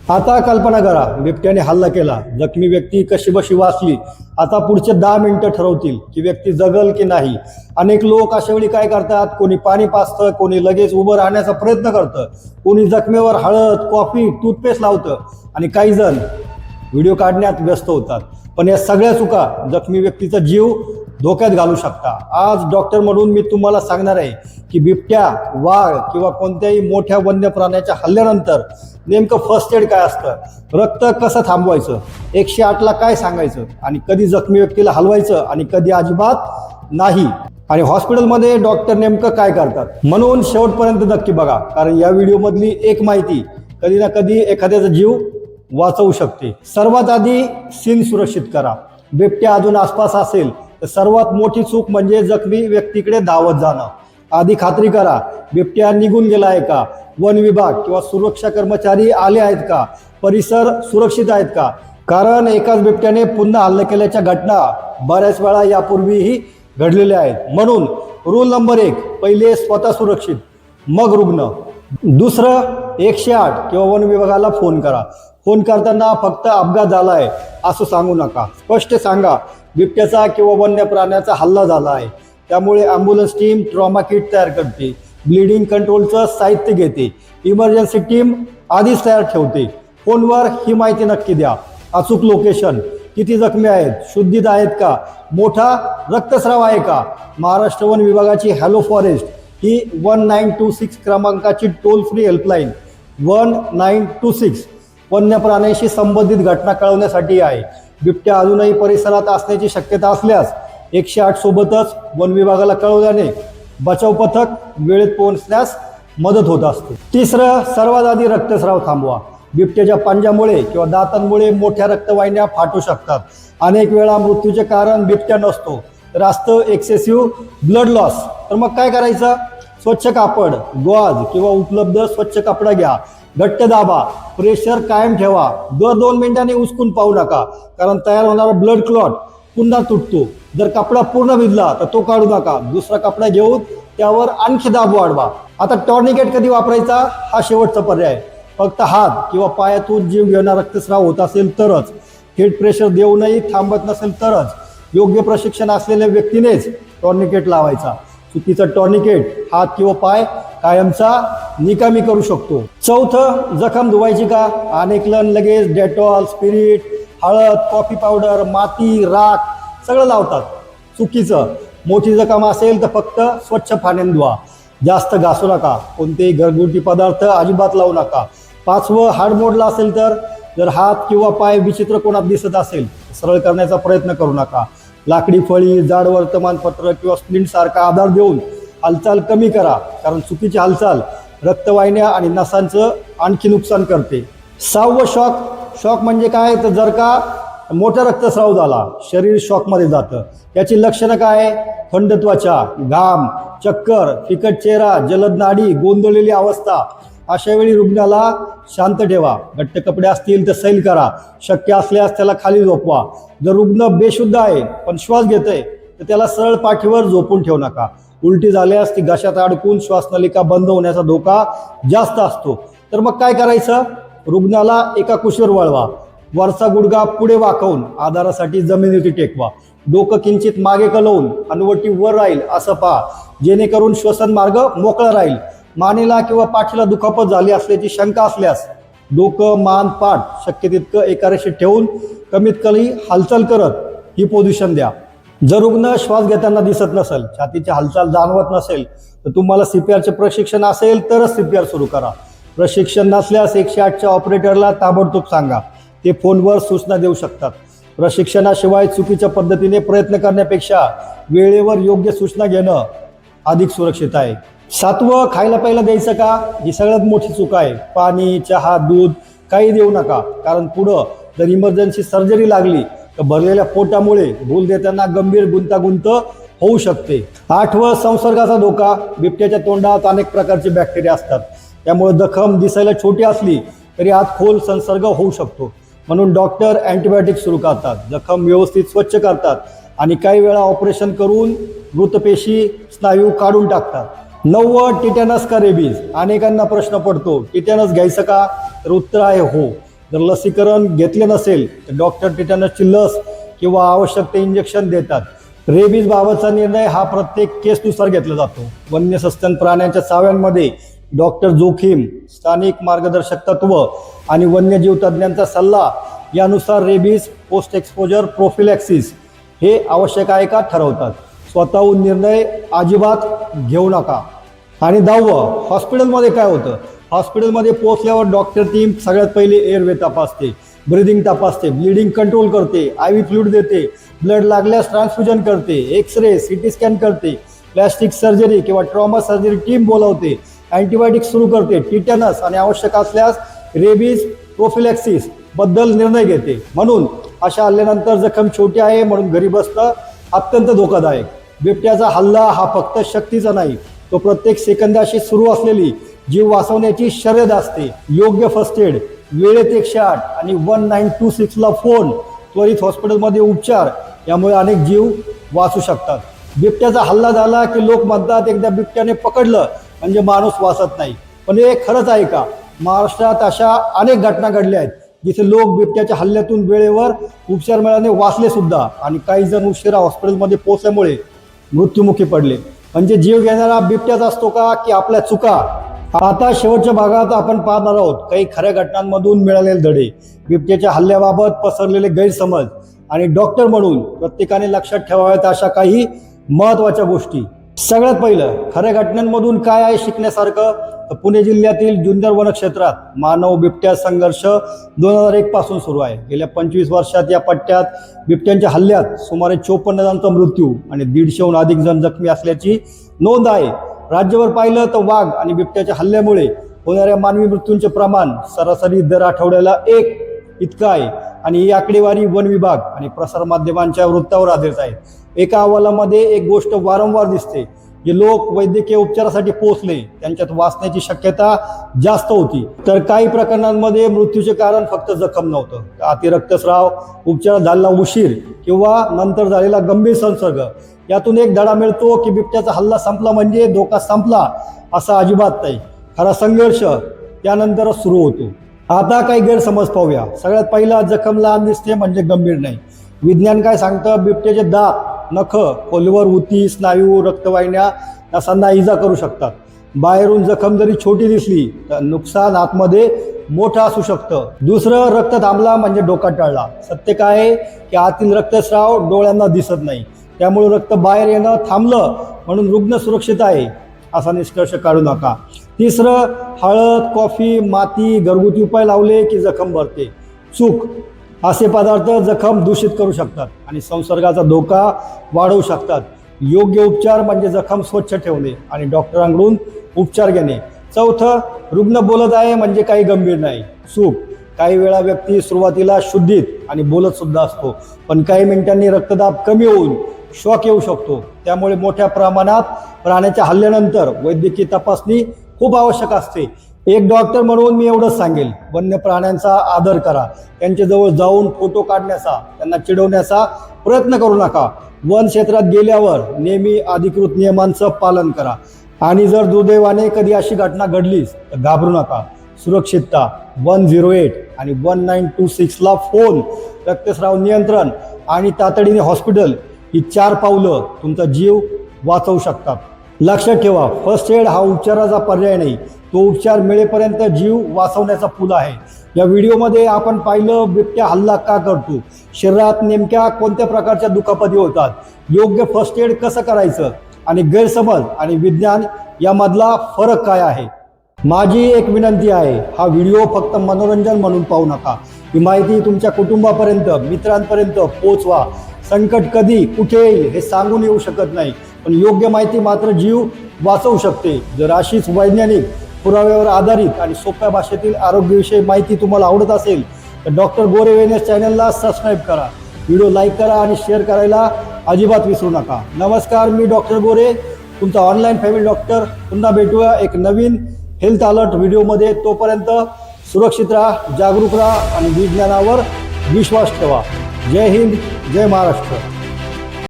आता कल्पना करा, बिबट्याने हल्ला केला, जखमी व्यक्ती कशीबशी वाचली. आता पुढचे 10 मिनिटं ठरवतील की व्यक्ती जगल की नाही. अनेक लोक अशा वेळी काय करतात, कोणी पाणी पाजतं, कोणी लगेच उभं राहण्याचा प्रयत्न करतं, कोणी जखमेवर हळद, कॉफी, टूथपेस्ट लावतं आणि काही जण व्हिडिओ काढण्यात व्यस्त होतात. पण या सगळ्या चुका जखमी व्यक्तीचा जीव धोक्यात घालू शकता. आज डॉक्टर म्हणून मी तुम्हाला सांगणार आहे की बिबट्या, वाघ किंवा कोणत्याही मोठ्या वन्य प्राण्याच्या हल्ल्यानंतर नेमकं फर्स्ट एड काय असतं, रक्त कसं थांबवायचं, 108ला काय सांगायचं आणि कधी जखमी व्यक्तीला हलवायचं आणि कधी अजिबात नाही, आणि हॉस्पिटलमध्ये डॉक्टर नेमकं काय करतात. म्हणून शेवटपर्यंत नक्की बघा, कारण या व्हिडिओमधली एक माहिती कधी ना कधी एखाद्याचा जीव वाचवू शकते. सर्वात आधी सीन सुरक्षित करा. बिबट्या अजून आसपास असेल तर सर्वात मोठी चूक म्हणजे जखमी व्यक्तीकडे धावत जाणं. आधी खात्री करा बिबट्या निघून गेला आहे का, वन विभाग किंवा सुरक्षा कर्मचारी आले आहेत का, परिसर सुरक्षित आहेत का. कारण एकाच बिबट्याने पुन्हा हल्ला केल्याच्या घटना बऱ्याच वेळा यापूर्वीही घडलेल्या आहेत. म्हणून रूल नंबर 1, पहिले स्वतः सुरक्षित, मग रुग्ण. दुसरं, 108 किंवा वन विभागाला फोन करा. फोन करताना फक्त अपघात झाला आहे असं सांगू नका. स्पष्ट सांगा बिबट्याचा किंवा वन्य प्राण्याचा हल्ला झाला आहे. त्यामुळे ॲम्ब्युलन्स टीम ट्रॉमा किट तयार करते, ब्लिडिंग कंट्रोलचं साहित्य घेते, इमर्जन्सी टीम आधीच तयार ठेवते. फोनवर ही माहिती नक्की द्या. अचूक लोकेशन, किती जखमी आहेत, शुद्धीत आहेत का, मोठा रक्तस्राव आहे का. महाराष्ट्र वन विभागाची हॅलो फॉरेस्ट ही 1926 क्रमांकाची टोल फ्री हेल्पलाईन 1926 वन्य प्राण्यांशी संबंधित घटना कळवण्यासाठी आहे. बिबट्या अजूनही परिसरात असण्याची शक्यता असल्यास 108 सोबतच वन विभागाला कळवल्याने बचाव पथक वेळेत पोहोचण्यास मदत होत असते. तिसरं, सर्वात आधी रक्तस्राव थांबवा. बिबट्याच्या पंजामुळे किंवा दातांमुळे मोठ्या रक्तवाहिन्या फाटू शकतात. अनेक वेळा मृत्यूचे कारण बिबट्या नसतो तर असतं एक्सेसिव्ह ब्लड लॉस. तर मग काय करायचं, स्वच्छ कापड, गॉज किंवा उपलब्ध स्वच्छ कपडा घ्या, घट्ट दाबा, प्रेशर कायम ठेवा. दर 2 मिनिटांनी उचकून पाहू नका, कारण तयार होणारा ब्लड क्लॉट पुन्हा तुटतो. जर कपडा पूर्ण भिजला तर तो काढू नका, दुसरा कपडा घेऊन त्यावर आणखी दाब वाढवा. आता टॉर्निकेट कधी वापरायचा हा शेवटचा पर्याय. फक्त हात किंवा पायातून जीव घेणारा रक्तस्राव होत असेल तरच, हेड प्रेशर देऊनही थांबत नसेल तरच योग्य प्रशिक्षण असलेल्या व्यक्तीनेच टॉर्निकेट लावायचा. चुकीचा टॉर्निकेट हात किंवा पाय कायमचा निकामी करू शकतो. चौथं, जखम धुवायची का. अनेक जण लगेच डेटॉल, स्पिरिट, हळद, कॉफी पावडर, माती, राख सगळं लावतात. चुकीचं. मोठी जखम असेल तर फक्त स्वच्छ पाण्याने धुवा, जास्त घासू नका. कोणतेही घरगुती पदार्थ अजिबात लावू नका. 5वं, हाड मोडला असेल तर, जर हात किंवा पाय विचित्र कोणात दिसत असेल सरळ करण्याचा प्रयत्न करू नका. लाकडी फळी, जाड वर्तमानपत्र किंवा स्प्लिंट सारखा आधार देऊन हालचाल कमी करा, कारण चुकीची हालचाल रक्तवाहिन्या आणि नसांचं आणखी नुकसान करते. 6वं, शॉक म्हणजे काय, तर जर का मोठा रक्तस्राव झाला शरीर शॉकमध्ये जातं. याची लक्षणं काय, थंड त्वचा, घाम, चक्कर, फिकट चेहरा, जलद नाडी, गोंधळलेली अवस्था. अशा वेळी रुग्णाला शांत ठेवा. घट्ट कपडे असतील तर सैल करा, शक्य असल्यास त्याला खाली झोपवा. जर रुग्ण बेशुद्ध आहे पण श्वास घेतोय तर त्याला सरळ पाठीवर झोपून ठेवू नका. उलटी झाल्यास ती घशात अडकून श्वासनलिका बंद होण्याचा धोका जास्त असतो. तर मग काय करायचं, रुग्णाला एका कुशीवर वळवा, वरचा गुडघा पुढे वाकवून आधारासाठी जमिनीवरती टेकवा, डोकं किंचित मागे कलवून हनुवटी वर राहील असं पहा, जेणेकरून श्वसन मार्ग मोकळा राहील. मानेला किंवा पाठीला दुखापत झाली असल्याची शंका असल्यास डोकं, मान, पाठ शक्य तितकं एका रेषेत ठेवून कमीत कमी हालचाल करत ही पोझिशन द्या. जर रुग्ण श्वास घेताना दिसत नसेल, छातीची हालचाल जाणवत नसेल तर तुम्हाला CPRचे प्रशिक्षण असेल तरच CPR सुरू करा. प्रशिक्षण नसल्यास 108च्या ऑपरेटरला ताबडतोब सांगा, ते फोनवर सूचना देऊ शकतात. प्रशिक्षणाशिवाय चुकीच्या पद्धतीने प्रयत्न करण्यापेक्षा वेळेवर योग्य सूचना घेणं अधिक सुरक्षित आहे. 7वं, खायला प्यायला द्यायचं का. ही सगळ्यात मोठी चूक आहे. पाणी, चहा, दूध काही देऊ नका, कारण पुढं जर इमर्जन्सी सर्जरी लागली तर भरलेल्या पोटामुळे भूल देताना गंभीर गुंतागुंत होऊ शकते. 8वं, संसर्गाचा धोका. बिबट्याच्या तोंडात अनेक प्रकारचे बॅक्टेरिया असतात, त्यामुळे जखम दिसायला छोटी असली तरी आत खोल संसर्ग होऊ शकतो. म्हणून डॉक्टर अँटीबायोटिक सुरू करतात, जखम व्यवस्थित स्वच्छ करतात आणि काही वेळा ऑपरेशन करून मृतपेशी, स्नायू काढून टाकतात. 9वं, टिटॅनस का रेबीज. अनेकांना प्रश्न पडतो, टिटॅनस घ्यायचं का, तर उत्तर आहे हो. जर लसीकरण घेतले नसेल तर डॉक्टर टिटॅनसची लस किंवा आवश्यक ते इंजेक्शन देतात. रेबीज बाबतचा निर्णय हा प्रत्येक केसनुसार घेतला जातो. वन्य सस्तन प्राण्यांच्या चाव्यांमध्ये डॉक्टर जोखीम, स्थानिक मार्गदर्शक तत्व आणि वन्यजीव तज्ज्ञांचा सल्ला यानुसार रेबीज पोस्ट एक्सपोजर प्रोफिलॅक्सिस हे आवश्यक आहे का ठरवतात. स्वतःहून निर्णय अजिबात घेऊ नका. आणि 10वं, हॉस्पिटलमध्ये काय होतं. हॉस्पिटलमध्ये पोहोचल्यावर डॉक्टर टीम सगळ्यात पहिले एअरवे तपासते, ब्रिदिंग तपासते, ब्लिडिंग कंट्रोल करते, IV फ्लुइड देते, ब्लड लागल्यास ट्रान्सफ्युजन करते, एक्सरे, CT स्कॅन करते, प्लॅस्टिक सर्जरी किंवा ट्रॉमा सर्जरी टीम बोलावते, अँटीबायोटिक सुरू करते, टिटॅनस आणि आवश्यक असल्यास रेबीज प्रोफिलॅक्सिस बद्दल निर्णय घेते. म्हणून अशा हल्ल्यानंतर जखम छोटी आहे म्हणून घरी बसणं अत्यंत धोकादायक. बिबट्याचा हल्ला हा फक्त शक्तीचा नाही, तो प्रत्येक सेकंदाशी सुरू असलेली जीव वाचवण्याची शर्यत असते. योग्य फर्स्ट एड, वेळेत 108 आणि 1926ला फोन, त्वरित हॉस्पिटलमध्ये उपचार यामुळे अनेक जीव वाचू शकतात. बिबट्याचा हल्ला झाला की लोक म्हणतात एकदा बिबट्याने पकडलं म्हणजे माणूस वाचत नाही. पण हे खरंच आहे का? महाराष्ट्रात अशा अनेक घटना घडल्या आहेत जिथे लोक बिबट्याच्या हल्ल्यातून वेळेवर उपचार मिळाल्याने वाचले सुद्धा आणि काही जण उशिरा हॉस्पिटलमध्ये पोहोचल्यामुळे मृत्युमुखी पडले. म्हणजे जीव घेणारा बिबट्याच असतो का की आपल्या चुका? आता शेवटच्या भागात आपण पाहणार आहोत काही खऱ्या घटनांमधून मिळालेले धडे, बिबट्याच्या हल्ल्याबाबत पसरलेले गैरसमज आणि डॉक्टर म्हणून प्रत्येकाने लक्षात ठेवाव्यात अशा काही महत्त्वाच्या गोष्टी. सगळ्यात पहिलं, खऱ्या घटनांमधून काय आहे शिकण्यासारखं. तर पुणे जिल्ह्यातील जुन्नर वनक्षेत्रात मानव बिबट्या संघर्ष 2001 पासून सुरू आहे. गेल्या 25 वर्षात या पट्ट्यात बिबट्यांच्या हल्ल्यात सुमारे 54 जणांचा मृत्यू आणि 150हून अधिक जण जखमी असल्याची नोंद आहे. राज्यभर पाहिलं तर वाघ आणि बिबट्याच्या हल्ल्यामुळे होणाऱ्या मानवी मृत्यूंचे प्रमाण सरासरी दर आठवड्याला 1 इतकं आहे आणि ही आकडेवारी वन विभाग आणि प्रसारमाध्यमांच्या वृत्तावर आधारित आहे. एका अहवालामध्ये एक गोष्ट वारंवार दिसते, जे लोक वैद्यकीय उपचारासाठी पोहोचले त्यांच्यात वाचण्याची शक्यता जास्त होती. तर काही प्रकरणांमध्ये मृत्यूचे कारण फक्त जखम नव्हतं, अतिरक्तस्राव, उपचार झालेला उशीर किंवा नंतर झालेला गंभीर संसर्ग. यातून एक धडा मिळतो की बिबट्याचा हल्ला संपला म्हणजे धोका संपला असा अजिबात नाही. खरा संघर्ष त्यानंतरच सुरू होतो. आता काही गैरसमज पाहूया. सगळ्यात पहिला, जखम लहान दिसते म्हणजे गंभीर नाही. विज्ञान काय सांगतं? बिबट्याचे दात, नख खोलवर उती, स्नायू, रक्तवाहिन्या नसांना इजा करू शकतात. बाहेरून जखम जरी छोटी दिसली तर नुकसान आतमध्ये मोठं असू शकतं. दुसरं, रक्त थांबला म्हणजे डोका टळला. सत्य काय आहे की आतील रक्तस्राव डोळ्यांना दिसत नाही, त्यामुळे रक्त बाहेर येणं थांबलं म्हणून रुग्ण सुरक्षित आहे असा निष्कर्ष काढू नका. तिसरं, हळद, कॉफी, माती, घरगुती उपाय लावले की जखम भरते. चूक. असे पदार्थ जखम दूषित करू शकतात आणि संसर्गाचा धोका वाढवू शकतात. योग्य उपचार म्हणजे जखम स्वच्छ ठेवणे आणि डॉक्टरांकडून उपचार घेणे. चौथं, रुग्ण बोलत आहे म्हणजे काही गंभीर नाही. चूक. काही वेळा व्यक्ती सुरुवातीला शुद्धीत आणि बोलत सुद्धा असतो, पण काही मिनिटांनी रक्तदाब कमी होऊन शॉक येऊ शकतो. त्यामुळे मोठ्या प्रमाणात प्राण्याच्या हल्ल्यानंतर वैद्यकीय तपासणी खूप आवश्यक असते. एक डॉक्टर म्हणून मी एवढंच सांगेल, वन्य प्राण्यांचा आदर करा. त्यांच्याजवळ जाऊन फोटो काढण्याचा, त्यांना चिडवण्याचा प्रयत्न करू नका. वन क्षेत्रात गेल्यावर नेहमी अधिकृत नियमांचं पालन करा. आणि जर दुर्दैवाने कधी अशी घटना घडलीच तर घाबरू नका. सुरक्षितता, 108 आणि 1926ला फोन, रक्तस्राव नियंत्रण आणि तातडीने हॉस्पिटल ही 4 पावलं तुमचा जीव वाचवू शकतात. लक्षात ठेवा, फर्स्ट एड हा उपचाराचा पर्याय नाही, तो उपचार मिळेपर्यंत जीव वाचवण्याचा पूल आहे. या व्हिडिओमध्ये आपण पाहिलं बिबट्या हल्ला का करतो, शरीरात नेमक्या कोणत्या प्रकारच्या दुखापती होतात, योग्य फर्स्ट एड कसं करायचं आणि गैरसमज आणि विज्ञान यामधला फरक काय आहे. माझी एक विनंती आहे, हा व्हिडिओ फक्त मनोरंजन म्हणून पाहू नका. ही माहिती तुमच्या कुटुंबापर्यंत, मित्रांपर्यंत पोहोचवा. संकट कधी कुठे येईल हे सांगून येऊ शकत नाही, पण योग्य माहिती मात्र जीव वाचवू शकते. जर अशीच वैज्ञानिक पुराव्यावर आधारित आणि सोप्या भाषेतील आरोग्यविषयी माहिती तुम्हाला आवडत असेल तर डॉक्टर गोरे वेलनेस चॅनलला सबस्क्राईब करा, व्हिडिओ लाईक करा आणि शेअर करायला अजिबात विसरू नका. नमस्कार, मी डॉक्टर गोरे, तुमचा ऑनलाईन फॅमिली डॉक्टर. पुन्हा भेटूया एक नवीन हेल्थ अलर्ट व्हिडिओमध्ये. तोपर्यंत सुरक्षित राहा, जागरूक राहा आणि विज्ञानावर विश्वास ठेवा. जय हिंद, जय महाराष्ट्र.